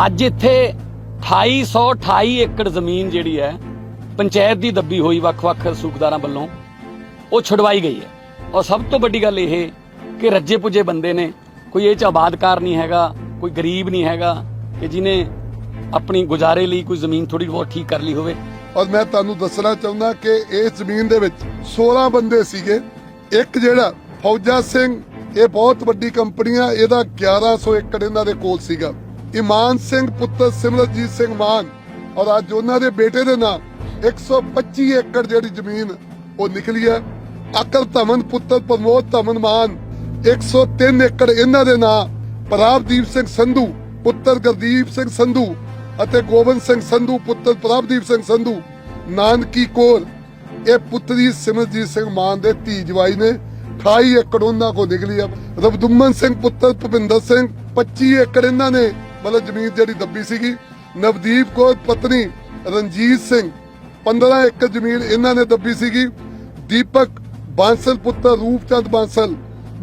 ਅੱਜ ਇੱਥੇ 2828 ਏਕੜ ਜ਼ਮੀਨ ਜਿਹੜੀ ਹੈ ਪੰਚਾਇਤ ਦੀ ਦੱਬੀ ਹੋਈ ਵੱਖ-ਵੱਖ ਸੂਬੇਦਾਰਾਂ ਵੱਲੋਂ ਉਹ ਛੁਡਵਾਈ ਗਈ ਹੈ। ਔਰ ਸਭ ਤੋਂ ਵੱਡੀ ਗੱਲ ਇਹ ਕਿ ਰੱਜੇ ਪੁੱਜੇ ਬੰਦੇ ਨੇ, ਕੋਈ ਇਹ 'ਚ ਆਬਾਦਕਾਰ ਨਹੀਂ ਹੈਗਾ, ਕੋਈ ਗਰੀਬ ਨਹੀਂ ਹੈਗਾ ਕਿ ਜਿਹਨੇ ਆਪਣੀ ਗੁਜ਼ਾਰੇ ਲਈ ਕੋਈ ਜ਼ਮੀਨ ਥੋੜੀ ਬਹੁਤ ਠੀਕ ਕਰ ਲਈ ਹੋਵੇ। ਔਰ ਮੈਂ ਤੁਹਾਨੂੰ ਦੱਸਣਾ ਚਾਹੁੰਦਾ ਕਿ ਇਸ ਜ਼ਮੀਨ ਦੇ ਵਿੱਚ 16 ਬੰਦੇ ਸੀਗੇ। ਇੱਕ ਜਿਹੜਾ ਫੌਜਾ ਸਿੰਘ, ਇਹ ਬਹੁਤ ਵੱਡੀ ਕੰਪਨੀ ਆ, ਇਹਦਾ 1100 ਏਕੜ ਇਹਨਾਂ ਦੇ ਕੋਲ ਸੀਗਾ। ਇਮਾਨ ਸਿੰਘ ਪੁੱਤਰ ਸਿਮਰਜੀਤ ਸਿੰਘ ਮਾਨ, ਔਰ ਅੱਜ ਉਹਨਾਂ ਦੇ ਬੇਟੇ ਦੇ ਨਾਂ 125 ਏਕੜ ਜਿਹੜੀ ਜ਼ਮੀਨ ਉਹ ਨਿਕਲੀ ਹੈ। ਅਕਲ ਧਮਨ ਪੁੱਤਰ ਪ੍ਰਮੋਦ ਧਮਨ ਮਾਨ 103 ਏਕੜ ਇਹਨਾਂ ਦੇ ਨਾਂ। ਪ੍ਰਭਦੀਪ ਸਿੰਘ ਸੰਧੂ ਪੁੱਤਰ ਗੁਰਦੀਪ ਸਿੰਘ ਸੰਧੂ ਅਤੇ ਗੋਬਿੰਦ ਸਿੰਘ ਸੰਧੂ ਪੁੱਤਰ ਪ੍ਰਭਦੀਪ ਸਿੰਘ ਸੰਧੂ ਨਾਨਕੀ ਕੋਲ, ਇਹ ਪੁੱਤਰੀ ਸਿਮਰਜੀਤ ਸਿੰਘ ਮਾਨ ਦੇ ਧੀ ਜਵਾਈ ਨੇ। 28 ਏਕੜ ਉਹਨਾਂ ਕੋਲ ਨਿਕਲੀ ਆ। ਰਵਦੁਮਨ ਸਿੰਘ ਪੁੱਤਰ ਭੁਪਿੰਦਰ ਸਿੰਘ 25 ਏਕੜ ਇਹਨਾਂ ਨੇ ਮਤਲਬ ਜ਼ਮੀਨ ਜਿਹੜੀ ਦੱਬੀ ਸੀਗੀ। ਨਵਦੀਪ ਕੌਰ ਪਤਨੀ ਰਣਜੀਤ ਸਿੰਘ 15 ਏਕੜ ਜ਼ਮੀਨ ਇਹਨਾਂ ਨੇ ਦੱਬੀ ਸੀਗੀ। ਦੀਪਕ ਬਾਂਸਲ ਪੁੱਤਰ ਰੂਪਚੰਦ ਬਾਂਸਲ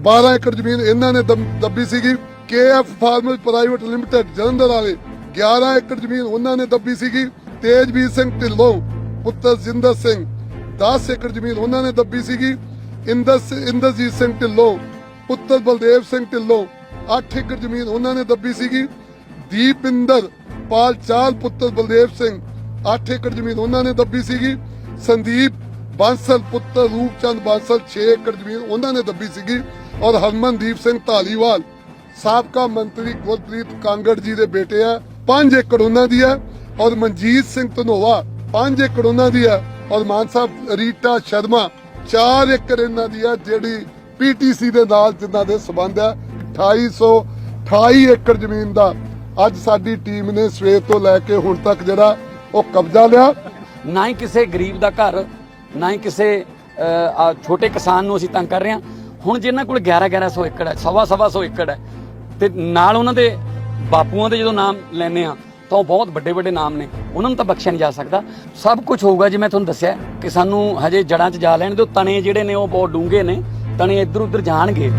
12 ਏਕੜ ਜ਼ਮੀਨ ਇਹਨਾਂ ਨੇ ਦੱਬੀ ਸੀਗੀ। KF farmer private limited Jalandhar ਵਾਲੇ 11 ਏਕੜ ਜ਼ਮੀਨ ਉਹਨਾਂ ਨੇ ਦੱਬੀ ਸੀਗੀ। ਤੇਜਵੀਰ ਸਿੰਘ ਢਿੱਲੋਂ ਪੁੱਤਰ ਜਿੰਦਰ ਸਿੰਘ 10 ਏਕੜ ਜ਼ਮੀਨ ਉਹਨਾਂ ਨੇ ਦੱਬੀ ਸੀਗੀ। ਇੰਦਰਜੀਤ ਸਿੰਘ ਢਿੱਲੋਂ ਪੁੱਤਰ ਬਲਦੇਵ ਸਿੰਘ ਢਿੱਲੋਂ 8 ਏਕੜ ਜ਼ਮੀਨ ਉਹਨਾਂ ਨੇ ਦੱਬੀ ਸੀਗੀ। ਦੀਪਿੰਦਰ ਪਾਲ ਚਾਲ ਪੁੱਤਰ ਬਲਦੇਵ ਸਿੰਘ 8 ਏਕੜ ਜ਼ਮੀਨ ਉਹਨਾਂ ਨੇ ਦੱਬੀ ਸੀਗੀ। ਸੰਦੀਪ ਬਾਂਸਲ ਪੁੱਤਰ ਰੂਪਚੰਦ ਬਾਂਸਲ 6 ਏਕੜ ਜ਼ਮੀਨ ਉਹਨਾਂ ਨੇ ਦੱਬੀ ਸੀਗੀ। ਔਰ ਹਰਮਨਦੀਪ ਸਿੰਘ ਧਾਲੀਵਾਲ ਸਾਬਕਾ ਮੰਤਰੀ ਗੁਰਪ੍ਰੀਤ ਕਾਂਗੜ ਜੀ ਦੇ ਬੇਟੇ ਆ, 5 ਏਕੜ ਉਹਨਾਂ ਦੀ ਹੈ। ਔਰ ਮਨਜੀਤ ਸਿੰਘ ਧਨੋਵਾ 5 ਏਕੜ ਉਹਨਾਂ ਦੀ ਹੈ। ਔਰ ਮਾਨ ਸਾਹਿਬ ਰੀਟਾ ਸ਼ਰਮਾ 4 ਏਕੜ ਇਹਨਾਂ ਦੀ ਹੈ, ਜਿਹੜੀ PTC ਦੇ ਨਾਲ ਜਿਨ੍ਹਾਂ ਦੇ ਸਬੰਧ ਹੈ। 2828 ਏਕੜ ਜ਼ਮੀਨ ਦਾ ਅੱਜ ਸਾਡੀ ਟੀਮ ਨੇ ਸਵੇਰ ਤੋਂ ਲੈ ਕੇ ਹੁਣ ਤੱਕ ਜਿਹੜਾ ਉਹ ਕਬਜ਼ਾ ਲਿਆ। ਨਾ ਹੀ ਕਿਸੇ ਗਰੀਬ ਦਾ ਘਰ, ਨਾ ਹੀ ਕਿਸੇ ਛੋਟੇ ਕਿਸਾਨ ਨੂੰ ਅਸੀਂ ਤੰਗ ਕਰ ਰਹੇ ਹਾਂ। ਹੁਣ ਜਿਨ੍ਹਾਂ ਕੋਲ 1100 ਏਕੜ ਹੈ, 125 ਏਕੜ ਹੈ, ਤੇ ਨਾਲ ਉਹਨਾਂ ਦੇ ਬਾਪੂਆਂ ਦੇ ਜਦੋਂ ਨਾਮ ਲੈਣੇ ਆ ਤਾਂ ਉਹ ਬਹੁਤ ਵੱਡੇ ਵੱਡੇ ਨਾਮ ਨੇ, ਉਹਨਾਂ ਨੂੰ ਤਾਂ ਬਖਸ਼ਿਆ ਨਹੀਂ ਜਾ ਸਕਦਾ। ਸਭ ਕੁਝ ਹੋਊਗਾ ਜਿਵੇਂ ਤੁਹਾਨੂੰ ਦੱਸਿਆ ਕਿ ਸਾਨੂੰ ਹਜੇ ਜੜ੍ਹਾਂ 'ਚ ਜਾ ਲੈਣ ਦਿਓ। ਤਣੇ ਜਿਹੜੇ ਨੇ ਉਹ ਬਹੁਤ ਡੂੰਘੇ ਨੇ, ਤਣੇ ਇੱਧਰ ਉੱਧਰ ਜਾਣਗੇ।